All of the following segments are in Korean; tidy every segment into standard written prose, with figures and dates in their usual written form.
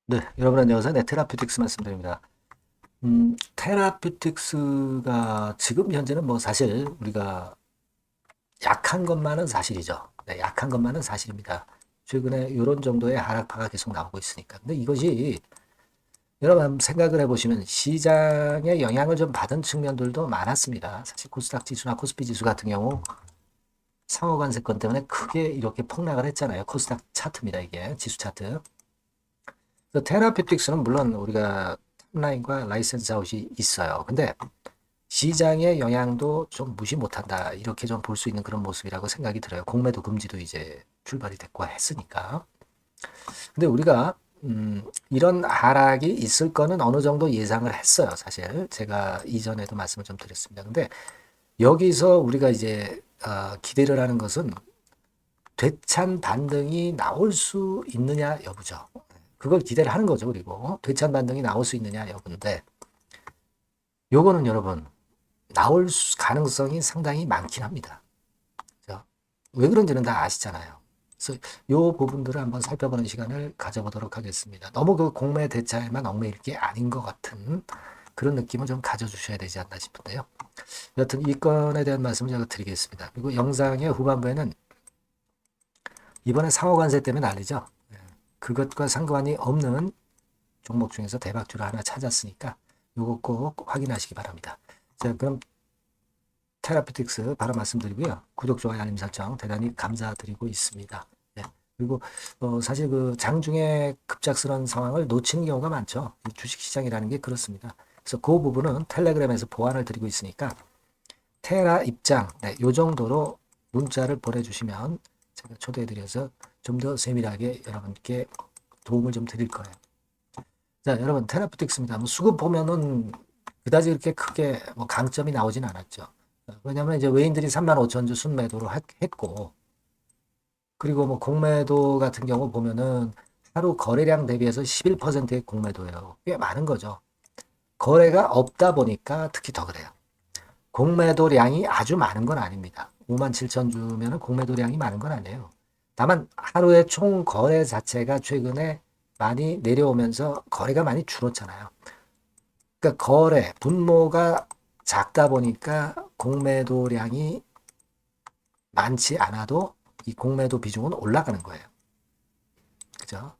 네, 여러분 안녕하세요. 네, 테라퓨틱스 말씀드립니다. 테라퓨틱스가 지금 현재는 뭐 사실 우리가 약한 것만은 사실이죠. 네, 약한 것만은 사실입니다. 최근에 이런 정도의 하락파가 계속 나오고 있으니까. 근데 이것이 여러분 한번 생각을 해보시면 시장에 영향을 좀 받은 측면들도 많았습니다. 사실 코스닥 지수나 코스피 지수 같은 경우 상호관세권 때문에 크게 이렇게 폭락을 했잖아요. 코스닥 차트입니다, 이게 지수 차트. 그래서 테라퓨틱스는 물론 우리가 탑라인과 라이센스 아웃이 있어요. 근데 시장의 영향도 좀 무시 못한다. 이렇게 좀 볼 수 있는 그런 모습이라고 생각이 들어요. 공매도 금지도 이제 출발이 됐고 했으니까. 근데 우리가 이런 하락이 있을 거는 어느 정도 예상을 했어요. 사실 제가 이전에도 말씀을 좀 드렸습니다. 근데 여기서 우리가 이제 기대를 하는 것은 되찬 반등이 나올 수 있느냐 여부죠. 그걸 기대를 하는 거죠. 그리고 되찬 반등이 나올 수 있느냐 여부인데 요거는 여러분 나올 가능성이 상당히 많긴 합니다. 그죠? 왜 그런지는 다 아시잖아요. 그래서 요 부분들을 한번 살펴보는 시간을 가져보도록 하겠습니다. 너무 그 공매 대차에만 얽매일 게 아닌 것 같은 그런 느낌을 좀 가져주셔야 되지 않나 싶은데요. 여튼 이 건에 대한 말씀을 제가 드리겠습니다. 그리고 영상의 후반부에는 이번에 상호관세 때문에 난리죠. 그것과 상관이 없는 종목 중에서 대박주를 하나 찾았으니까 요거 꼭 확인하시기 바랍니다. 자, 그럼 테라피틱스 바로 말씀드리고요. 구독, 좋아요, 알림 설정 대단히 감사드리고 있습니다. 네. 그리고 사실 그 장중에 급작스러운 상황을 놓치는 경우가 많죠. 이 주식시장이라는 게 그렇습니다. 그래서 그 부분은 텔레그램에서 보완을 드리고 있으니까 테라 입장 네, 요 정도로 문자를 보내주시면 제가 초대해드려서 좀 더 세밀하게 여러분께 도움을 좀 드릴 거예요. 자, 여러분 테라피틱스입니다. 뭐 수급 보면은 그다지 그렇게 크게 뭐 강점이 나오진 않았죠. 왜냐하면 이제 외인들이 3만 5천 주 순매도를 했고, 그리고 뭐 공매도 같은 경우 보면은 하루 거래량 대비해서 11%의 공매도예요. 꽤 많은 거죠. 거래가 없다 보니까 특히 더 그래요. 공매도량이 아주 많은 건 아닙니다. 5만 7천 주면은 공매도량이 많은 건 아니에요. 다만 하루의 총 거래 자체가 최근에 많이 내려오면서 거래가 많이 줄었잖아요. 그러니까 거래, 분모가 작다 보니까 공매도량이 많지 않아도 이 공매도 비중은 올라가는 거예요. 그죠?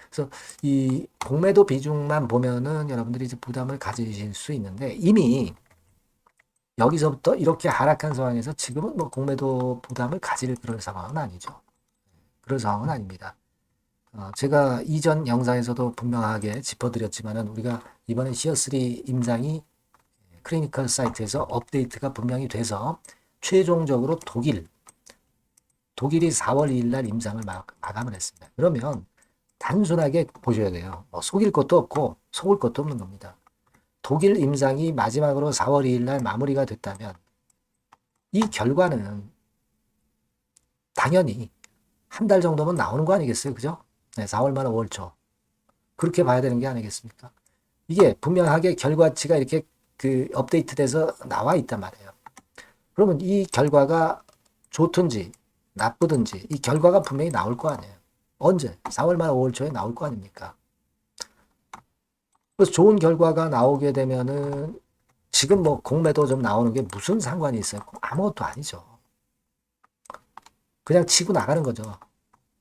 그래서 이 공매도 비중만 보면은 여러분들이 이제 부담을 가지실 수 있는데 이미 여기서부터 이렇게 하락한 상황에서 지금은 뭐 공매도 부담을 가질 그런 상황은 아니죠. 그런 상황은 아닙니다. 제가 이전 영상에서도 분명하게 짚어드렸지만은 우리가 이번에 시어3 임상이 클리니컬 사이트에서 업데이트가 분명히 돼서 최종적으로 독일이 4월 2일 날 임상을 마감을 했습니다. 그러면 단순하게 보셔야 돼요. 뭐 속일 것도 없고 속을 것도 없는 겁니다. 독일 임상이 마지막으로 4월 2일 날 마무리가 됐다면 이 결과는 당연히 한 달 정도면 나오는 거 아니겠어요? 그죠? 네, 4월 말 5월 초. 그렇게 봐야 되는 게 아니겠습니까? 이게 분명하게 결과치가 이렇게 그 업데이트돼서 나와 있단 말이에요. 그러면 이 결과가 좋든지 나쁘든지 이 결과가 분명히 나올 거 아니에요. 언제? 4월 말 5월 초에 나올 거 아닙니까? 그래서 좋은 결과가 나오게 되면은 지금 뭐 공매도 좀 나오는 게 무슨 상관이 있어요? 아무것도 아니죠. 그냥 치고 나가는 거죠.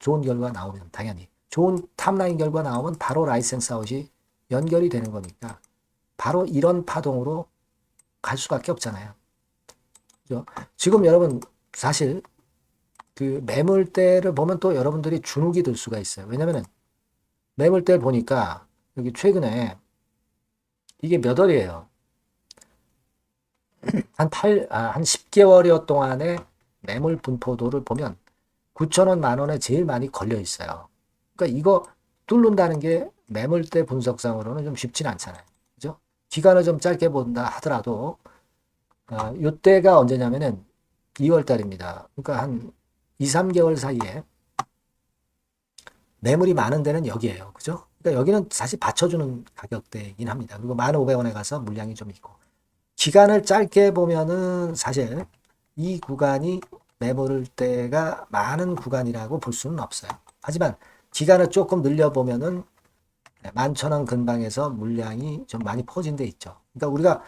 좋은 결과 나오면 당연히. 좋은 탑라인 결과 나오면 바로 라이센스 아웃이 연결이 되는 거니까 바로 이런 파동으로 갈 수밖에 없잖아요. 그죠? 지금 여러분 사실 그 매물대를 보면 또 여러분들이 주눅이 들 수가 있어요. 왜냐면은 매물대를 보니까 여기 최근에 이게 몇 월이에요? 한 10개월여 동안의 매물 분포도를 보면 9천원, 만원에 제일 많이 걸려 있어요. 그러니까 이거 뚫는다는 게 매물대 분석상으로는 좀 쉽진 않잖아요. 그죠? 기간을 좀 짧게 본다 하더라도, 요때가 언제냐면은 2월 달입니다. 그러니까 한 2, 3개월 사이에 매물이 많은 데는 여기에요. 그죠? 그러니까 여기는 사실 받쳐주는 가격대이긴 합니다. 그리고 1,500원에 가서 물량이 좀 있고. 기간을 짧게 보면은 사실 이 구간이 매물대가 많은 구간이라고 볼 수는 없어요. 하지만 기간을 조금 늘려보면은 11,000원 근방에서 물량이 좀 많이 퍼진 데 있죠. 그러니까 우리가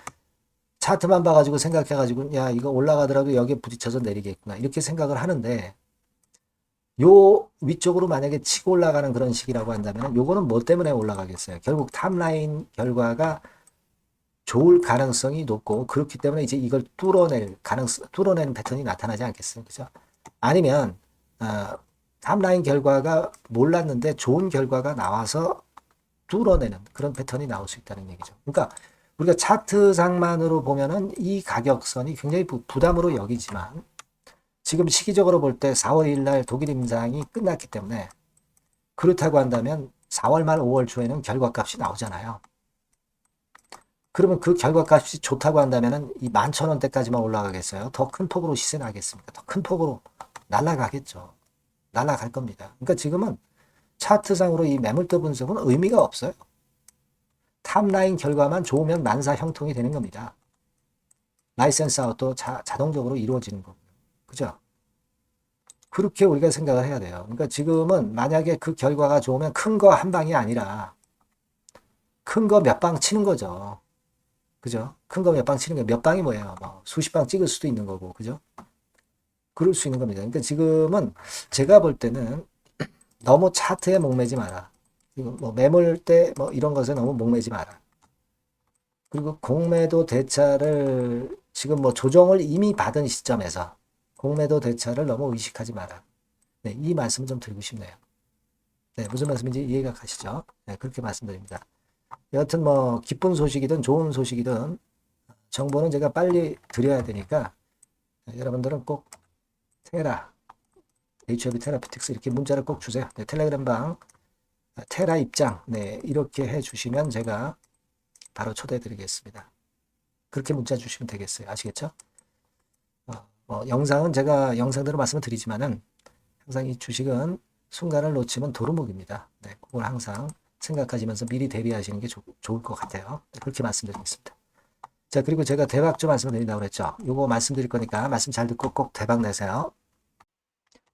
차트만 봐가지고 생각해가지고 야 이거 올라가더라도 여기에 부딪혀서 내리겠구나 이렇게 생각을 하는데 요 위쪽으로 만약에 치고 올라가는 그런 식이라고 한다면 요거는 뭐 때문에 올라가겠어요? 결국 탑라인 결과가 좋을 가능성이 높고 그렇기 때문에 이제 이걸 뚫어내는 패턴이 나타나지 않겠어요? 그죠? 아니면 탑라인 결과가 몰랐는데 좋은 결과가 나와서 뚫어내는 그런 패턴이 나올 수 있다는 얘기죠. 그러니까 우리가 차트상만으로 보면은 이 가격선이 굉장히 부담으로 여기지만 지금 시기적으로 볼 때 4월 1일 날 독일 임상이 끝났기 때문에 그렇다고 한다면 4월 말 5월 초에는 결과값이 나오잖아요. 그러면 그 결과값이 좋다고 한다면은 이 11,000원대까지만 올라가겠어요? 더 큰 폭으로 시세 나겠습니까? 더 큰 폭으로 날아가겠죠. 날아갈 겁니다. 그러니까 지금은 차트상으로 이 매물대 분석은 의미가 없어요. 탑라인 결과만 좋으면 만사 형통이 되는 겁니다. 라이센스 아웃도 자동적으로 이루어지는 거고요. 그죠? 그렇게 우리가 생각을 해야 돼요. 그러니까 지금은 만약에 그 결과가 좋으면 큰 거 한 방이 아니라 큰 거 몇 방 치는 거죠. 그죠? 큰 거 몇 방 치는 거 몇 방이 뭐예요? 뭐 수십 방 찍을 수도 있는 거고. 그죠? 그럴 수 있는 겁니다. 그러니까 지금은 제가 볼 때는 너무 차트에 목매지 마라. 뭐 매물대 뭐 이런 것에 너무 목매지 마라. 그리고 공매도 대차를 지금 뭐 조정을 이미 받은 시점에서 공매도 대차를 너무 의식하지 마라. 네, 이 말씀을 좀 드리고 싶네요. 네, 무슨 말씀인지 이해가 가시죠? 네, 그렇게 말씀드립니다. 여하튼 뭐 기쁜 소식이든 좋은 소식이든 정보는 제가 빨리 드려야 되니까 여러분들은 꼭 테라, HOB 테라피틱스 이렇게 문자를 꼭 주세요. 네, 텔레그램 방 테라 입장 네, 이렇게 해주시면 제가 바로 초대해 드리겠습니다. 그렇게 문자 주시면 되겠어요. 아시겠죠? 영상은 제가 영상대로 말씀을 드리지만은 항상 이 주식은 순간을 놓치면 도루묵입니다. 네, 그걸 항상 생각하시면서 미리 대비하시는 게 좋을 것 같아요. 네, 그렇게 말씀드리겠습니다. 자, 그리고 제가 대박주 말씀을 드린다고 그랬죠. 요거 말씀드릴 거니까 말씀 잘 듣고 꼭 대박 내세요.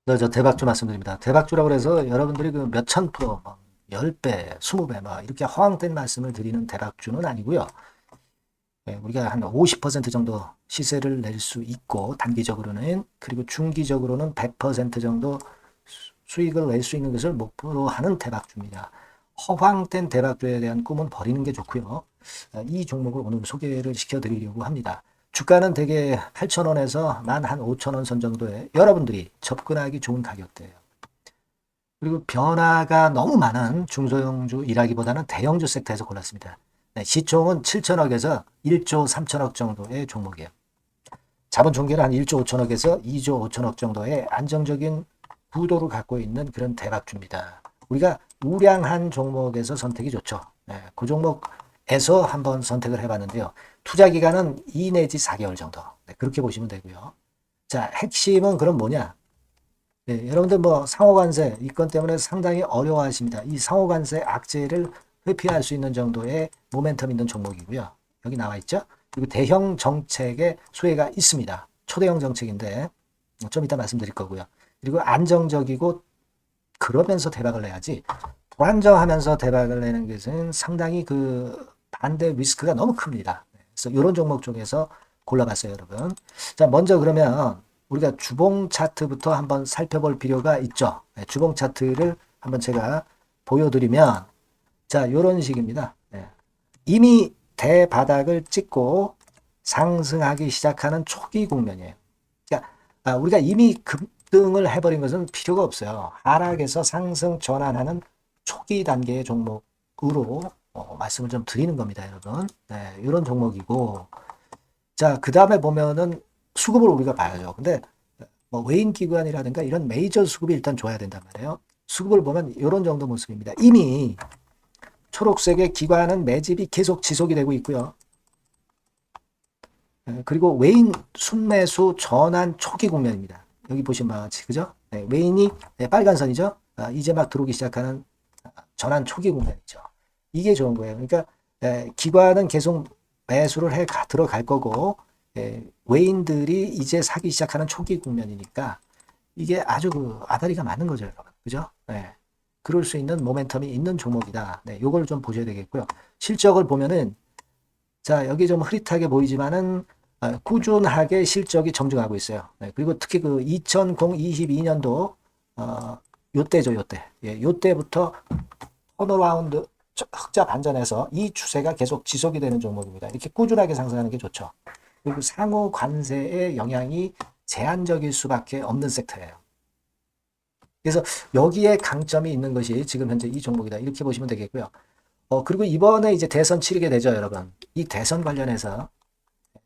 네, 저 대박주 말씀드립니다. 대박주라고 해서 여러분들이 그 몇천 프로, 뭐 10배, 20배, 막 이렇게 허황된 말씀을 드리는 대박주는 아니고요. 네, 우리가 한 50% 정도 시세를 낼 수 있고 단기적으로는 그리고 중기적으로는 100% 정도 수익을 낼 수 있는 것을 목표로 하는 대박주입니다. 허황된 대박주에 대한 꿈은 버리는 게 좋고요. 이 종목을 오늘 소개를 시켜드리려고 합니다. 주가는 대개 8,000원에서 만 한 5,000원 선 정도에 여러분들이 접근하기 좋은 가격대예요. 그리고 변화가 너무 많은 중소형주 일하기보다는 대형주 섹터에서 골랐습니다. 네, 시총은 7천억에서 1조 3천억 정도의 종목이에요. 자본 총계는 한 1조 5천억에서 2조 5천억 정도의 안정적인 구도를 갖고 있는 그런 대박주입니다. 우리가 우량한 종목에서 선택이 좋죠. 네, 그 종목에서 한번 선택을 해봤는데요. 투자 기간은 2 내지 4개월 정도. 네, 그렇게 보시면 되고요. 자, 핵심은 그럼 뭐냐? 네, 여러분들 뭐 상호관세 이 건 때문에 상당히 어려워하십니다. 이 상호관세 악재를 회피할 수 있는 정도의 모멘텀 있는 종목이고요. 여기 나와 있죠? 그리고 대형 정책의 수혜가 있습니다. 초대형 정책인데 좀 이따 말씀드릴 거고요. 그리고 안정적이고 그러면서 대박을 내야지 불안정하면서 대박을 내는 것은 상당히 그 반대 리스크가 너무 큽니다. 그래서 이런 종목 중에서 골라봤어요, 여러분. 자, 먼저 그러면 우리가 주봉 차트부터 한번 살펴볼 필요가 있죠. 네, 주봉 차트를 한번 제가 보여드리면 자, 이런 식입니다. 네. 이미 대바닥을 찍고 상승하기 시작하는 초기 국면이에요. 그러니까 우리가 이미 급등을 해버린 것은 필요가 없어요. 하락에서 상승 전환하는 초기 단계의 종목으로 말씀을 좀 드리는 겁니다, 여러분. 네, 이런 종목이고 자, 그 다음에 보면은 수급을 우리가 봐야죠. 근데 뭐 외인 기관이라든가 이런 메이저 수급이 일단 줘야 된단 말이에요. 수급을 보면 이런 정도 모습입니다. 이미 초록색의 기관은 매집이 계속 지속이 되고 있고요. 그리고 외인 순매수 전환 초기 국면입니다. 여기 보시면 바와 같이 그죠? 네, 외인이 빨간 선이죠. 이제 막 들어오기 시작하는 전환 초기 국면이죠. 이게 좋은 거예요. 그러니까 기관은 계속 매수를 해 들어갈 거고 외인들이 이제 사기 시작하는 초기 국면이니까 이게 아주 그 아다리가 맞는 거죠, 여러분. 그죠? 네. 그럴 수 있는 모멘텀이 있는 종목이다. 네, 요걸 좀 보셔야 되겠고요. 실적을 보면은 자, 여기 좀 흐릿하게 보이지만은 꾸준하게 실적이 정정하고 있어요. 네, 그리고 특히 그 2022년도 요때죠, 요때. 예, 요때부터 턴어라운드 흑자 반전해서 이 추세가 계속 지속이 되는 종목입니다. 이렇게 꾸준하게 상승하는 게 좋죠. 그리고 상호 관세의 영향이 제한적일 수밖에 없는 섹터예요. 그래서 여기에 강점이 있는 것이 지금 현재 이 종목이다. 이렇게 보시면 되겠고요. 그리고 이번에 이제 대선 치르게 되죠, 여러분. 이 대선 관련해서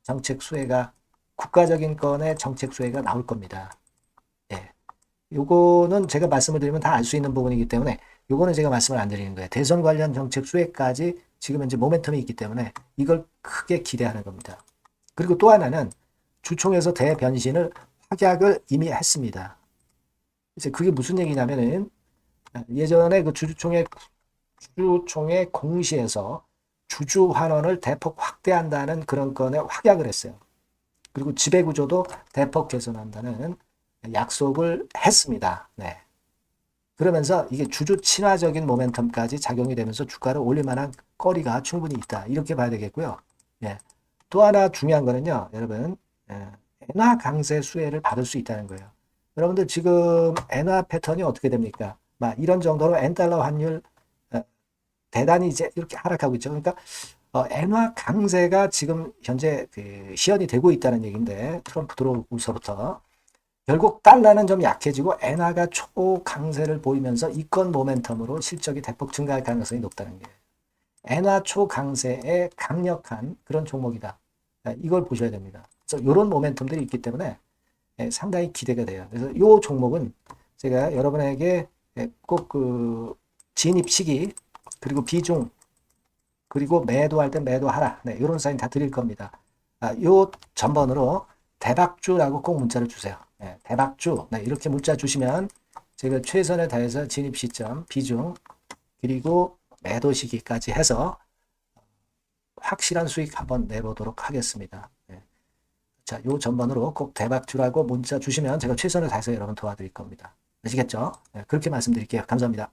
정책 수혜가, 국가적인 건의 정책 수혜가 나올 겁니다. 예. 요거는 제가 말씀을 드리면 다 알 수 있는 부분이기 때문에 요거는 제가 말씀을 안 드리는 거예요. 대선 관련 정책 수혜까지 지금 현재 모멘텀이 있기 때문에 이걸 크게 기대하는 겁니다. 그리고 또 하나는 주총에서 대변신을 확약을 이미 했습니다. 이제 그게 무슨 얘기냐면은 예전에 그 주주총회 공시에서 주주 환원을 대폭 확대한다는 그런 건에 확약을 했어요. 그리고 지배구조도 대폭 개선한다는 약속을 했습니다. 네. 그러면서 이게 주주 친화적인 모멘텀까지 작용이 되면서 주가를 올릴 만한 거리가 충분히 있다. 이렇게 봐야 되겠고요. 예. 또 하나 중요한 거는요, 여러분, 엔화 강세 수혜를 받을 수 있다는 거예요. 여러분들 지금 엔화 패턴이 어떻게 됩니까? 막 이런 정도로 엔달러 환율 대단히 이제 이렇게 하락하고 있죠. 그러니까 엔화 강세가 지금 현재 그 시연이 되고 있다는 얘기인데 트럼프 들어오고서부터 결국 달러는 좀 약해지고 엔화가 초강세를 보이면서 이권 모멘텀으로 실적이 대폭 증가할 가능성이 높다는 게 엔화 초강세의 강력한 그런 종목이다. 이걸 보셔야 됩니다. 그래서 이런 모멘텀들이 있기 때문에 상당히 기대가 돼요. 그래서 이 종목은 제가 여러분에게 꼭 그 진입 시기 그리고 비중 그리고 매도할 때 매도하라. 네, 이런 사인 다 드릴 겁니다. 요 전번으로 대박주라고 꼭 문자를 주세요. 네, 대박주. 네, 이렇게 문자 주시면 제가 최선을 다해서 진입 시점, 비중, 그리고 매도 시기까지 해서 확실한 수익 한번 내보도록 하겠습니다. 네. 자, 요 전번으로 꼭 대박주라고 문자 주시면 제가 최선을 다해서 여러분 도와드릴 겁니다. 아시겠죠? 네, 그렇게 말씀드릴게요. 감사합니다.